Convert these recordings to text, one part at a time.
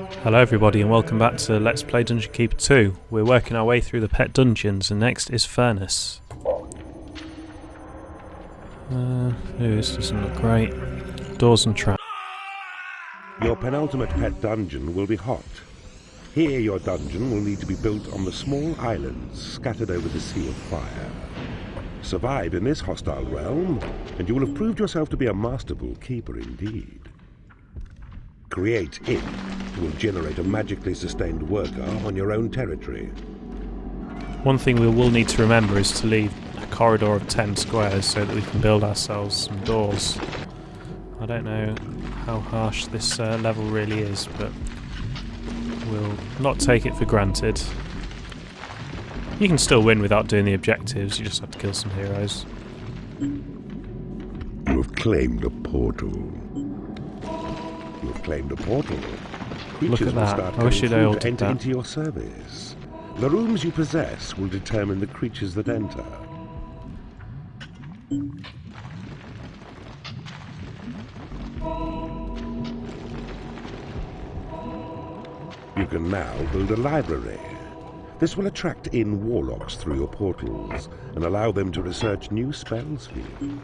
Hello everybody and welcome back to Let's Play Dungeon Keeper 2. We're working our way through the pet dungeons and next is Furnace. This doesn't look great. Doors and traps. Your penultimate pet dungeon will be hot. Here your dungeon will need to be built on the small islands scattered over the Sea of Fire. Survive in this hostile realm, and you will have proved yourself to be a masterful keeper indeed. Create it will generate a magically sustained worker on your own territory. One thing we will need to remember is to leave a corridor of 10 squares so that we can build ourselves some doors. I don't know how harsh this level really is, but we'll not take it for granted. You can still win without doing the objectives, you just have to kill some heroes. You have claimed a portal. You have claimed a portal. Look at that. I wish you'd all did that. Into your service. The rooms you possess will determine the creatures that enter. You can now build a library. This will attract in warlocks through your portals and allow them to research new spells for you.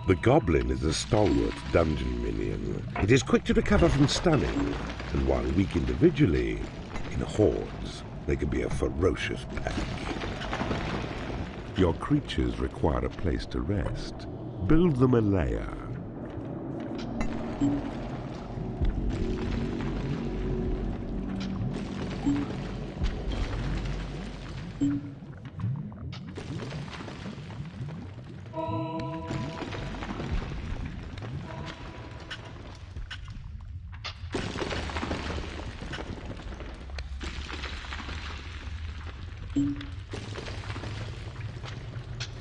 The goblin is a stalwart dungeon minion. It is quick to recover from stunning, and while weak individually, in hordes, they can be a ferocious pack. Your creatures require a place to rest. Build them a lair.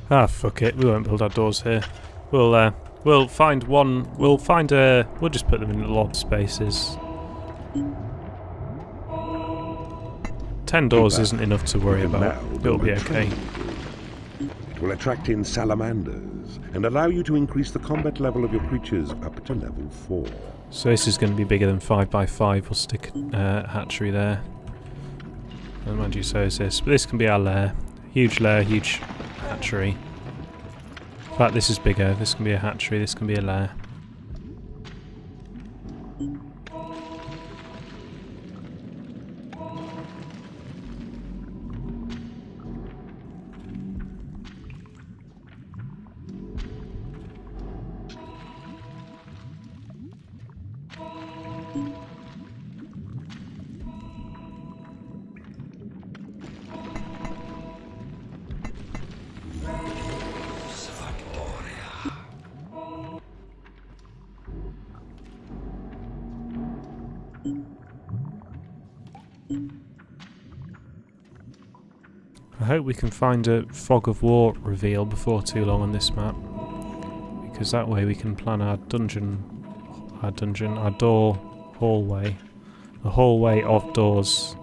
Ah, fuck it. We won't build our doors here. We'll find one. We'll just put them in loft spaces. 10 doors isn't enough to worry about. It'll be okay. It will attract in salamanders and allow you to increase the combat level of your creatures up to level 4. So this is going to be bigger than 5x5. We'll stick a hatchery there. And mind you, so is this. But this can be our lair. Huge lair, huge hatchery. In fact, this is bigger. This can be a hatchery, this can be a lair. I hope we can find a Fog of War reveal before too long on this map, because that way we can plan our door hallway, the hallway of doors.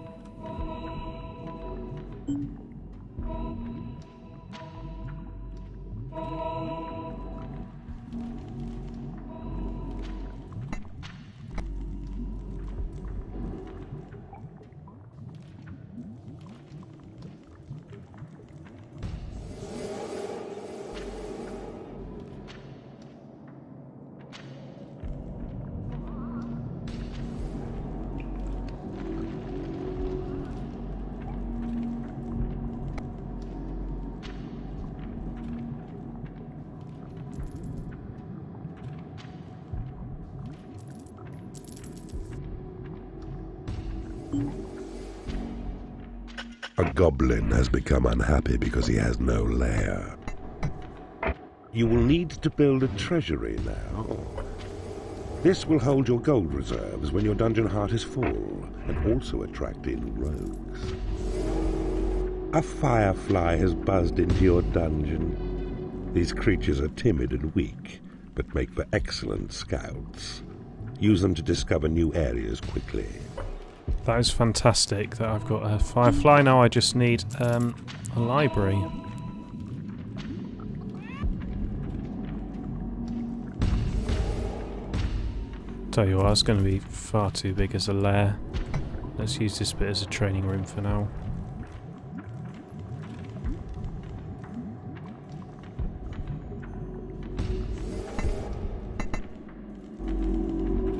A goblin has become unhappy because he has no lair. You will need to build a treasury now. This will hold your gold reserves when your dungeon heart is full, and also attract in rogues. A firefly has buzzed into your dungeon. These creatures are timid and weak, but make for excellent scouts. Use them to discover new areas quickly. That is fantastic that I've got a firefly. Now I just need a library. Tell you what, that's going to be far too big as a lair. Let's use this bit as a training room for now.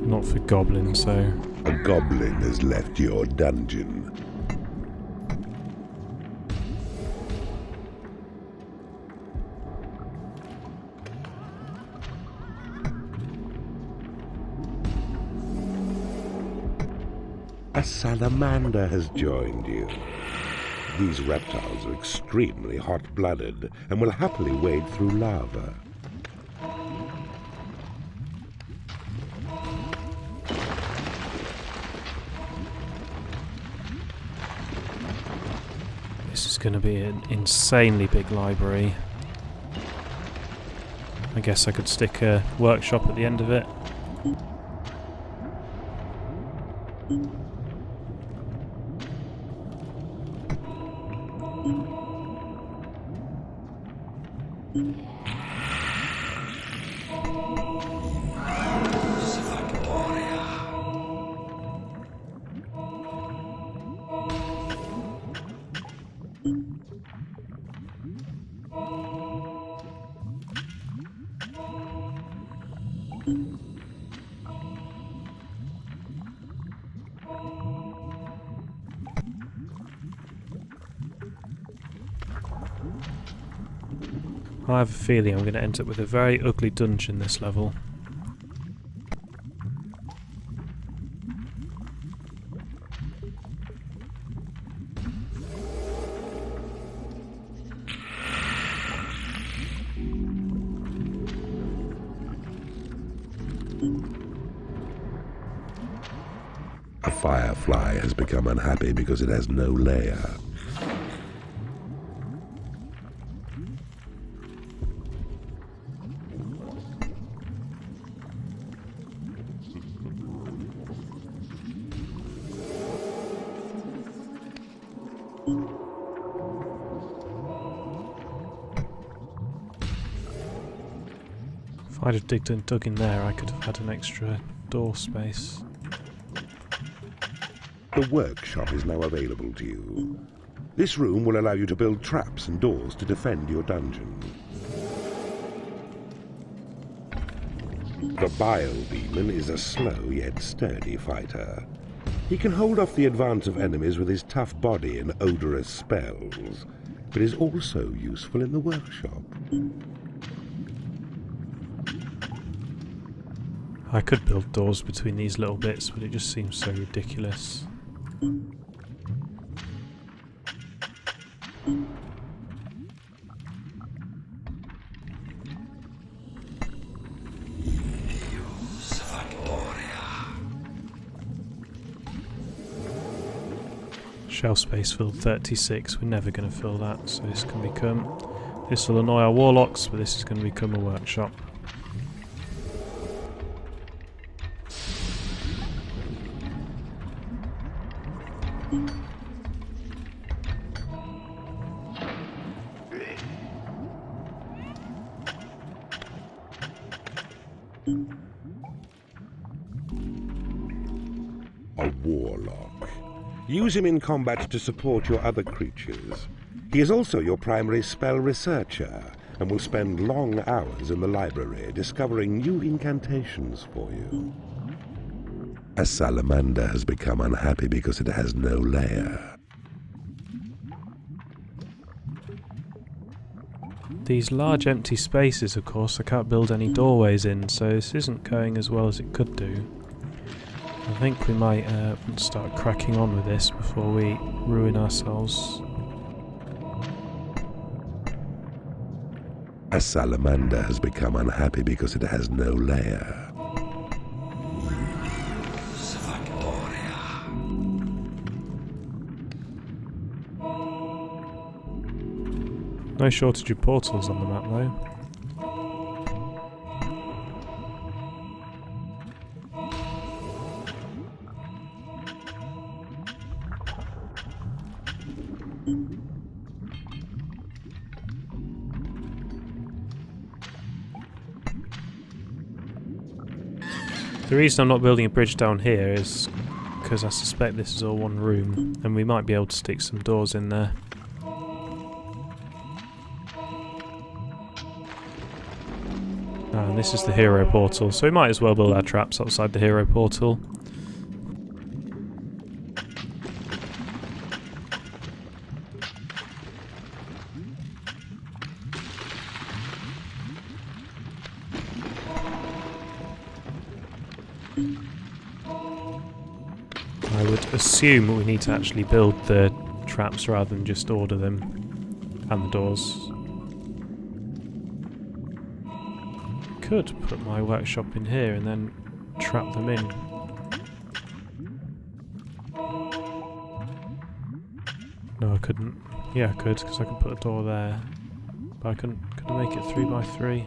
Not for goblins, though. A goblin has left your dungeon. A salamander has joined you. These reptiles are extremely hot-blooded and will happily wade through lava. This is going to be an insanely big library. I guess I could stick a workshop at the end of it. I have a feeling I'm going to end up with a very ugly dungeon this level. A firefly has become unhappy because it has no lair. If I'd have dug in there, I could have had an extra door space. The workshop is now available to you. This room will allow you to build traps and doors to defend your dungeon. The Bile Demon is a slow yet sturdy fighter. He can hold off the advance of enemies with his tough body and odorous spells, but is also useful in the workshop. I could build doors between these little bits, but it just seems so ridiculous. Shelf space filled 36, we're never going to fill that, so this can become... This will annoy our warlocks, but this is going to become a workshop. A warlock. Use him in combat to support your other creatures. He is also your primary spell researcher, and will spend long hours in the library discovering new incantations for you. A salamander has become unhappy because it has no lair. These large empty spaces, of course, I can't build any doorways in, so this isn't going as well as it could do. I think we might start cracking on with this before we ruin ourselves. A salamander has become unhappy because it has no lair. No shortage of portals on the map, though. The reason I'm not building a bridge down here is because I suspect this is all one room, and we might be able to stick some doors in there. And this is the hero portal, so we might as well build our traps outside the hero portal. I would assume we need to actually build the traps rather than just order them, and the doors. Could put my workshop in here and then trap them in. No, I couldn't. Yeah, I could, because I could put a door there. But I couldn't. Could I make it 3 by 3?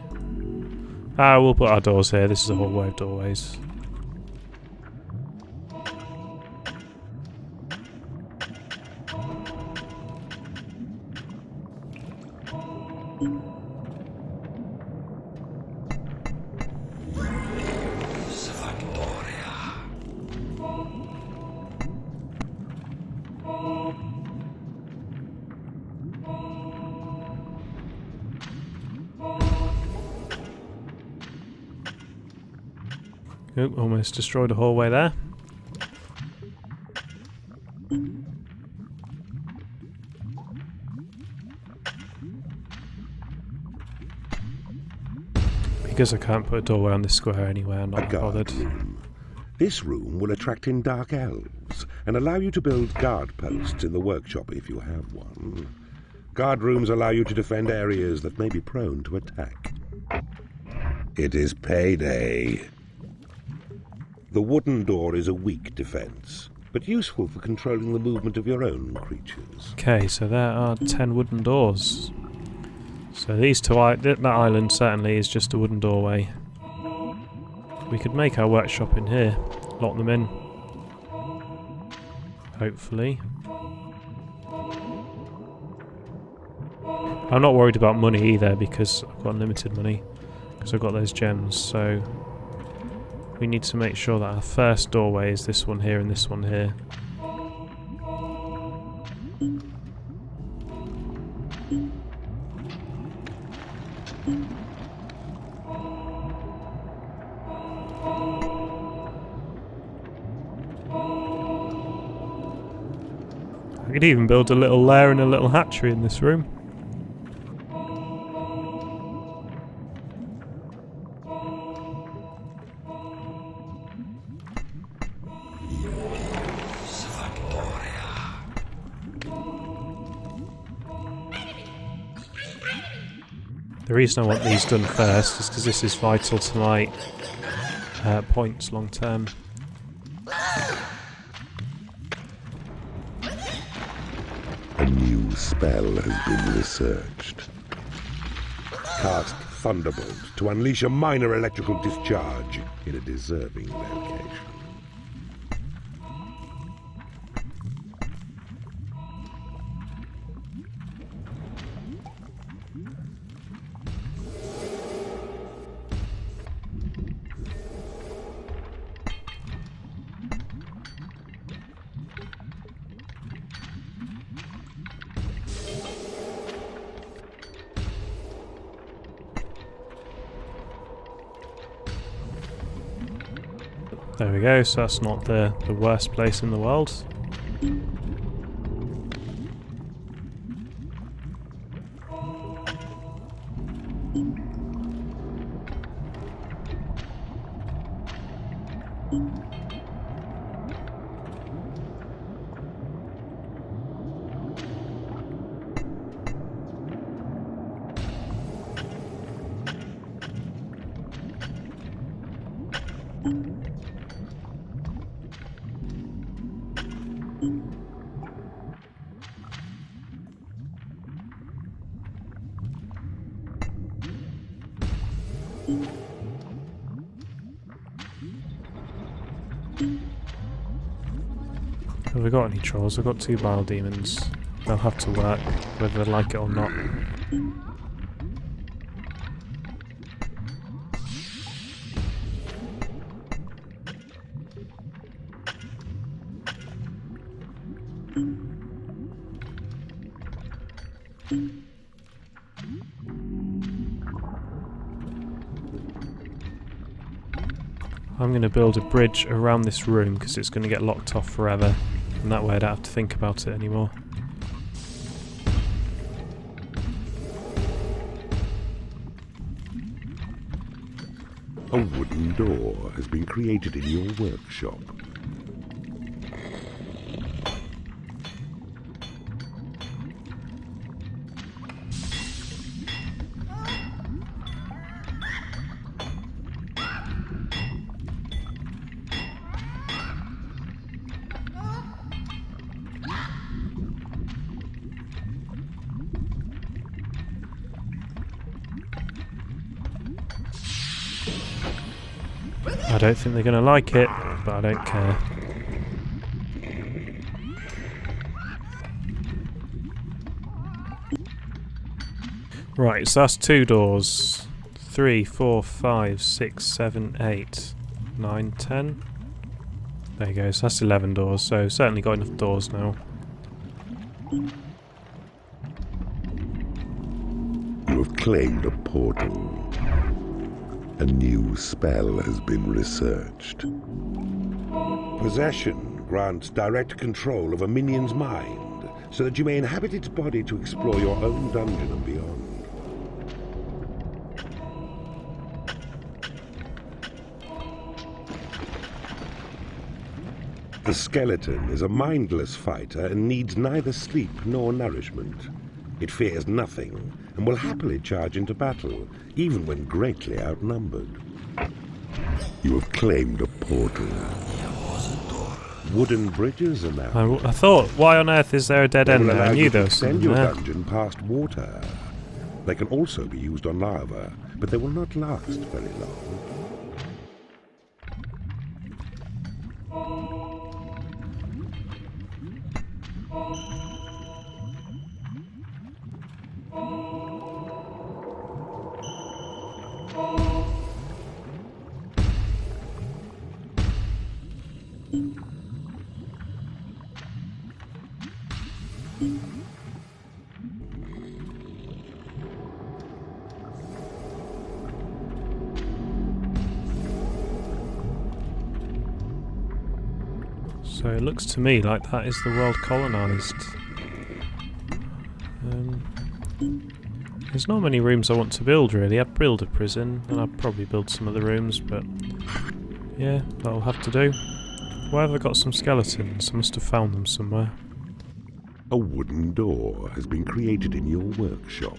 Ah, we'll put our doors here. This is a hallway of doorways. Oh, almost destroyed a hallway there. Because I can't put a doorway on this square anyway, I'm not bothered. This room will attract in dark elves and allow you to build guard posts in the workshop if you have one. Guard rooms allow you to defend areas that may be prone to attack. It is payday. The wooden door is a weak defense, but useful for controlling the movement of your own creatures. Okay, so there are 10 wooden doors. So these two, that island certainly is just a wooden doorway. We could make our workshop in here, lock them in. Hopefully. I'm not worried about money either because I've got unlimited money. Because I've got those gems, so we need to make sure that our first doorway is this one here and this one here. I could even build a little lair and a little hatchery in this room. The reason I want these done first is because this is vital to my points long term. A new spell has been researched. Cast Thunderbolt to unleash a minor electrical discharge in a deserving location. There we go, so that's not the worst place in the world. Have we got any trolls? I've got 2 bile demons. They'll have to work, whether they like it or not. I'm going to build a bridge around this room because it's going to get locked off forever, and that way I don't have to think about it anymore. A wooden door has been created in your workshop. I don't think they're going to like it, but I don't care. Right, so that's 2 doors. 3, 4, 5, 6, 7, 8, 9, 10. There you go, so that's 11 doors, so certainly got enough doors now. You have claimed a portal. A new spell has been researched. Possession grants direct control of a minion's mind, so that you may inhabit its body to explore your own dungeon and beyond. The skeleton is a mindless fighter and needs neither sleep nor nourishment. It fears nothing and will happily charge into battle, even when greatly outnumbered. You have claimed a portal. Wooden bridges are now. I thought, why on earth is there a dead end there? I knew there was something something there. there. Extend your dungeon past water. They can also be used on lava, but they will not last very long. So it looks to me like that is the world colonised. There's not many rooms I want to build really. I'd build a prison and I'd probably build some other rooms, but yeah, that'll have to do. Why have I got some skeletons? I must have found them somewhere. A wooden door has been created in your workshop.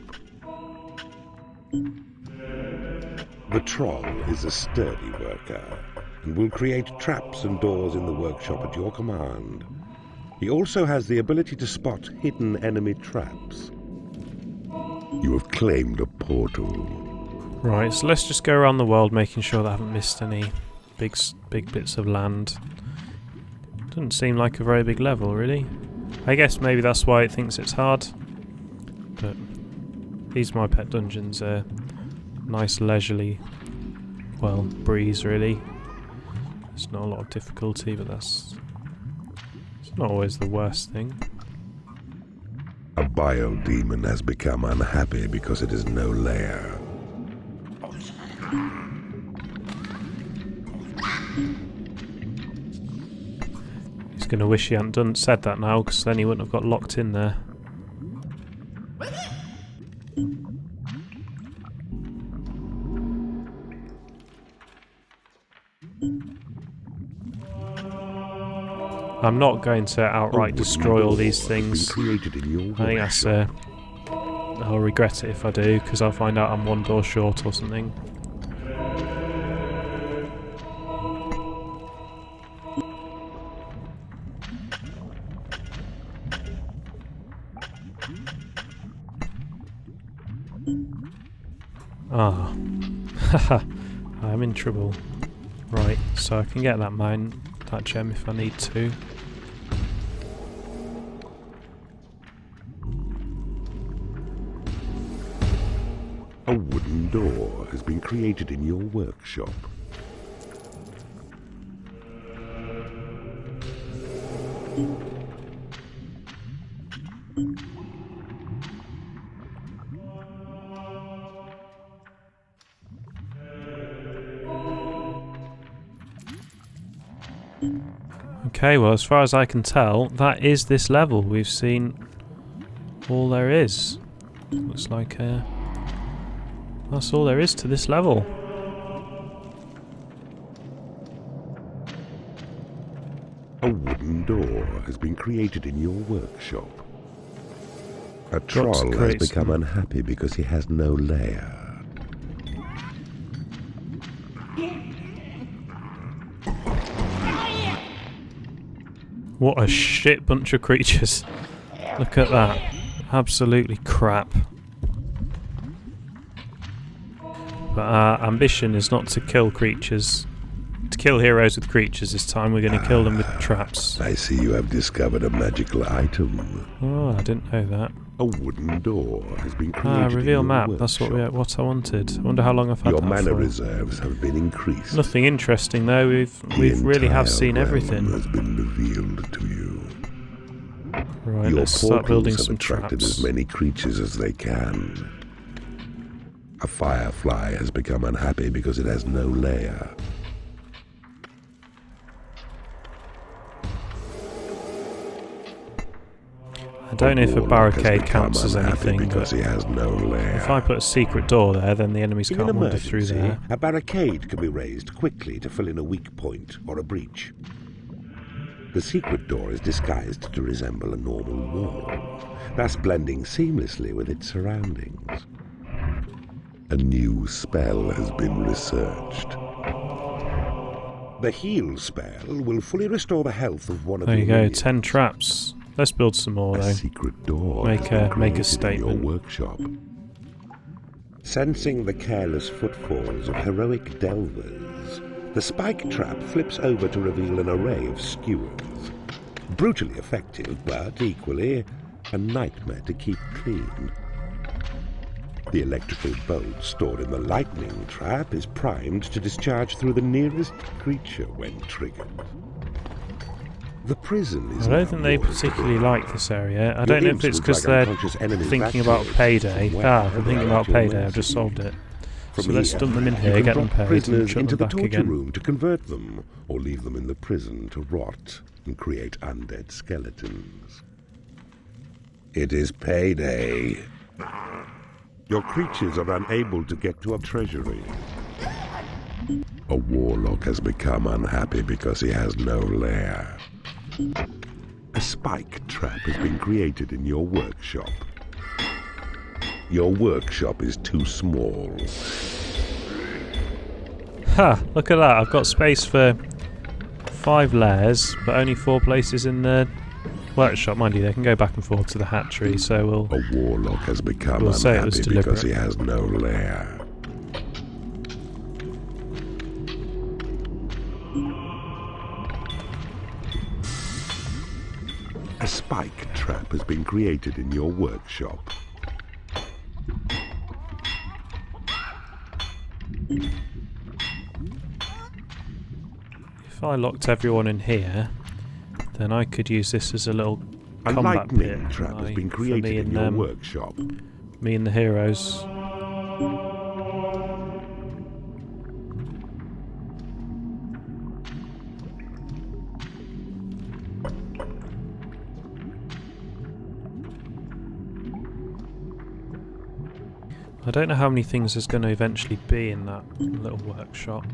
The troll is a sturdy worker and will create traps and doors in the workshop at your command. He also has the ability to spot hidden enemy traps. You have claimed a portal. Right, so let's just go around the world making sure that I haven't missed any big bits of land. Doesn't seem like a very big level, really. I guess maybe that's why it thinks it's hard. But these are my pet dungeons. Nice leisurely, well, breeze really. There's not a lot of difficulty, but it's not always the worst thing. A bile demon has become unhappy because it has no lair. He's going to wish he hadn't said that now, because then he wouldn't have got locked in there. I'm not going to outright destroy all these things. I think that's I'll regret it if I do, because I'll find out I'm one door short or something. Ah, haha, I'm in trouble. Right, so I can get that gem if I need to. A wooden door has been created in your workshop. Okay, well, as far as I can tell, that is this level. We've seen all there is. Looks like that's all there is to this level. A wooden door has been created in your workshop. A troll has become unhappy because he has no lair. What a shit bunch of creatures. Look at that. Absolutely crap. But our ambition is not to kill creatures. To kill heroes with creatures this time, we're going to kill them with traps. I see you have discovered a magical item. Oh, I didn't know that. A wooden door has been created. Reveal in map. your That's what workshop. I wanted. I wonder how long I've had Your that mana for. reserves have been increased. Nothing interesting though. We've really have seen The entire everything. realm has been revealed to you. Right, Your let's start building portals have some attracted traps. as many creatures as they can. A firefly has become unhappy because it has no lair. I don't know if a warlock has barricade become counts as unhappy anything, because but he has no lair. if I put a secret door there, then the enemies In an can't wander through emergency, there. a barricade can be raised quickly to fill in a weak point or a breach. The secret door is disguised to resemble a normal wall, thus blending seamlessly with its surroundings. A new spell has been researched. The heal spell will fully restore the health of one of There your you go, minions. 10 traps. Let's build some more A though. secret door Make has been a created statement. in your workshop. Sensing the careless footfalls of heroic delvers, the spike trap flips over to reveal an array of skewers. Brutally effective, but equally a nightmare to keep clean. The electrical bolt stored in the lightning trap is primed to discharge through the nearest creature when triggered. The prison is I now don't think they yours. particularly like this area. I Your don't know if imps it's will because drag they're unconscious enemies thinking back about to it, payday. where They're they thinking are about at your payday. I've mercy. just solved it. From So let's here, dump them in you here, can get them drop paid, and prisoners chuck into them the back torture again. room to convert them, or leave them in the prison to rot and create undead skeletons. It is payday. Your creatures are unable to get to a treasury. A warlock has become unhappy because he has no lair. A spike trap has been created in your workshop. Your workshop is too small. Ha! Look at that. I've got space for 5 lairs, but only 4 places in the workshop. Mind you, they can go back and forth to the hatchery, so we'll... A warlock has become We'll say it was unhappy because deliberate. he has no lair. A spike trap has been created in your workshop. If I locked everyone in here, then I could use this as a little A combat pit lightning trap has like, been for created me in and your workshop. me and the heroes. I don't know how many things there's going to eventually be in that little workshop.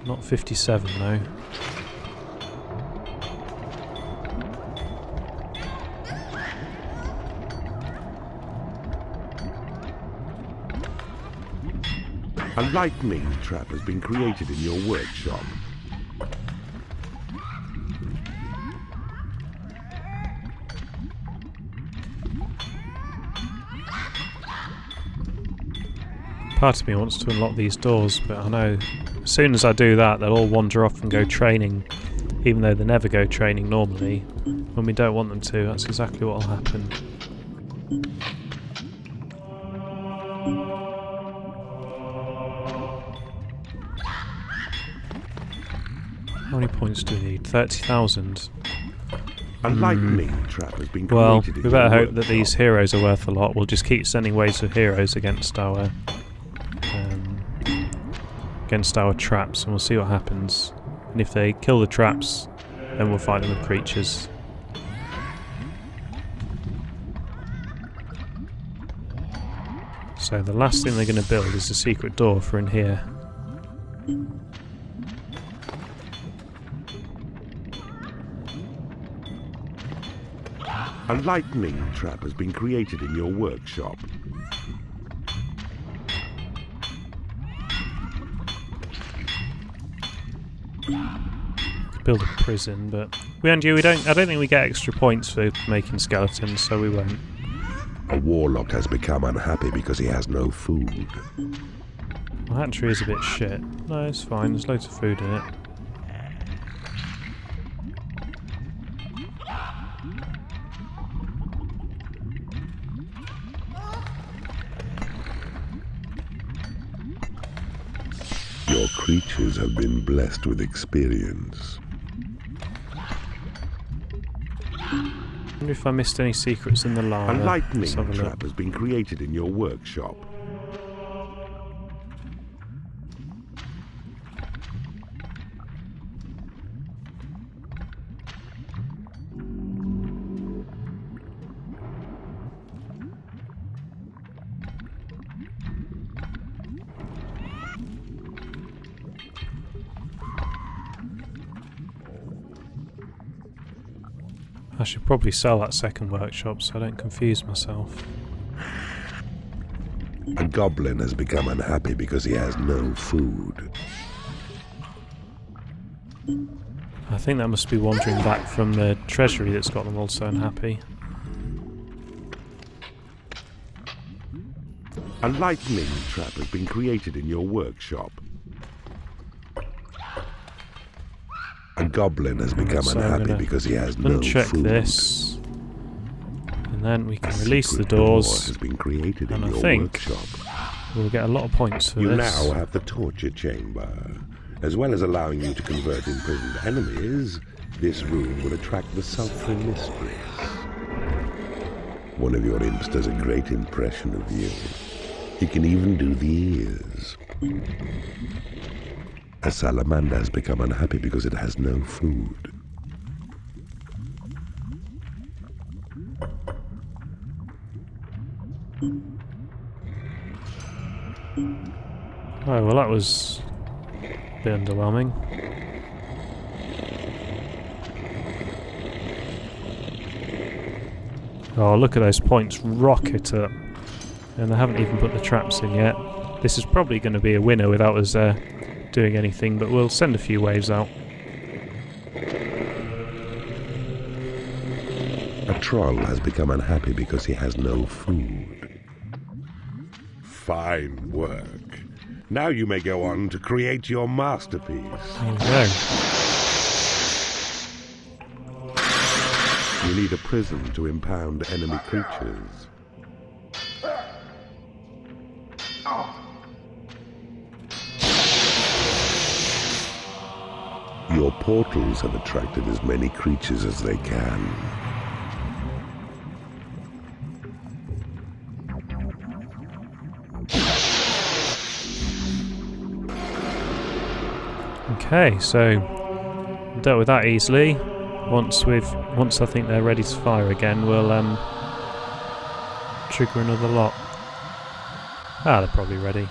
Not 57 though. A lightning trap has been created in your workshop. Part of me wants to unlock these doors, but I know as soon as I do that, they'll all wander off and go training, even though they never go training normally. When we don't want them to, that's exactly what will happen. How many points do we need? 30,000. A lightning trap has been Well, created in we better your hope that workshop. these heroes are worth a lot. We'll just keep sending waves of heroes against our traps, and we'll see what happens. And if they kill the traps, then we'll fight them with creatures. So the last thing they're going to build is a secret door for in here. A lightning trap has been created in your workshop. Build a prison, but I don't think we get extra points for making skeletons, so we won't. A warlock has become unhappy because he has no food. Well, that tree is a bit shit. No, it's fine. There's loads of food in it. Your creatures have been blessed with experience. I wonder if I missed any secrets in the lava. A lightning Let's have a trap look. has been created in your workshop. I should probably sell that second workshop so I don't confuse myself. A goblin has become unhappy because he has no food. I think that must be wandering back from the treasury that's got them all so unhappy. A lightning trap has been created in your workshop. A goblin has become So I'm unhappy gonna because he has no uncheck food. this, and then we can A release the secret door doors, has been created and in I your think workshop. we'll get a lot of points for You this. now have the torture chamber. As well as allowing you to convert imprisoned enemies, this room will attract the sultry mistress. One of your imps does a great impression of you. He can even do the ears. A salamander has become unhappy because it has no food. Oh, well that was a bit underwhelming. Oh, look at those points rocket up. And they haven't even put the traps in yet. This is probably going to be a winner without us doing anything, but we'll send a few waves out. A troll has become unhappy because he has no food. Fine work. Now you may go on to create your masterpiece. There we go. You need a prison to impound enemy creatures. Your portals have attracted as many creatures as they can. Okay, so dealt with that easily. Once I think they're ready to fire again, we'll trigger another lot. Ah, they're probably ready.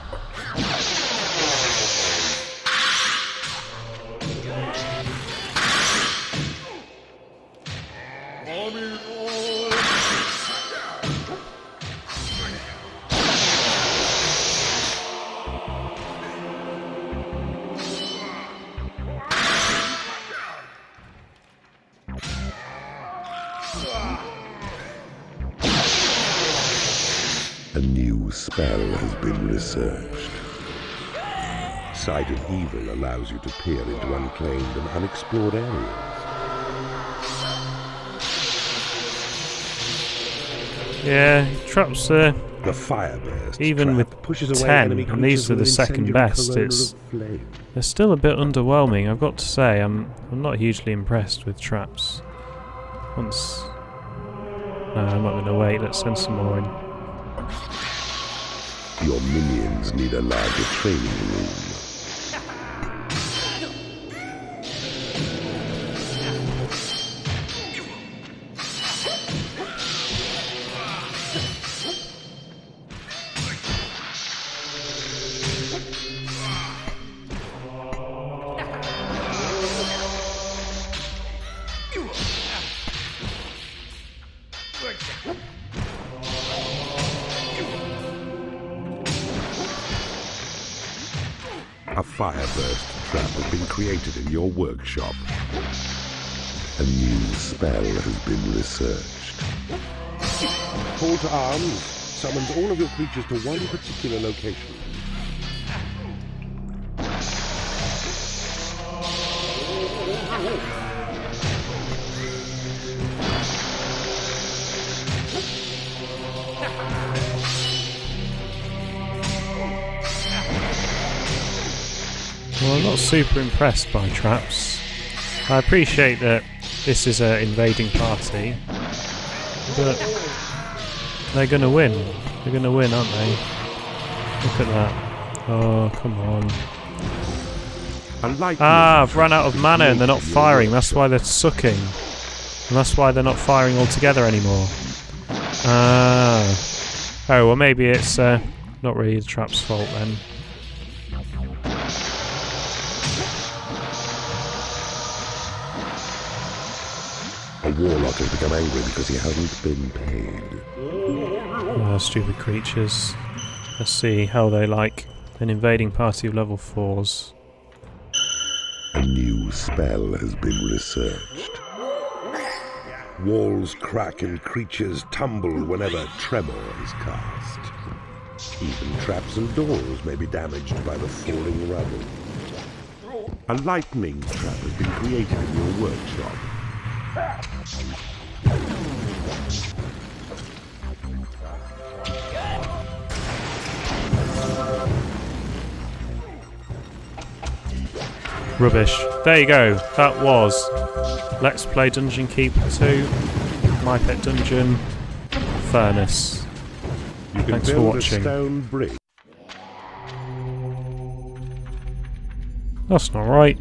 A new spell has been researched. Sight of Evil allows you to peer into unclaimed and unexplored areas. Yeah, traps The Fireburst even trap with pushes away 10, enemy and these creatures are the with second incendiary best. corona of flame. They're still a bit underwhelming, I've got to say. I'm not hugely impressed with traps. No, I'm not going to wait. Let's send some more in. Your minions need a larger training room. fireburst trap has been created in your workshop. A new spell has been researched. Call to arms summons all of your creatures to one particular location. Well, I'm not super impressed by traps. I appreciate that this is an invading party, but they're going to win. They're going to win, aren't they? Look at that. Oh, come on. I've run out of mana and they're not firing. That's why they're sucking. And that's why they're not firing altogether anymore. Oh, well, maybe it's not really the trap's fault then. A warlock has become angry because he hasn't been paid. Oh, stupid creatures. Let's see how they like an invading party of level 4s. A new spell has been researched. Walls crack and creatures tumble whenever tremor is cast. Even traps and doors may be damaged by the falling rubble. A lightning trap has been created in your workshop. Rubbish. There you go. That was Let's Play Dungeon Keeper 2, My Pet Dungeon, Furnace. Thanks for watching. Stone bridge. That's not right.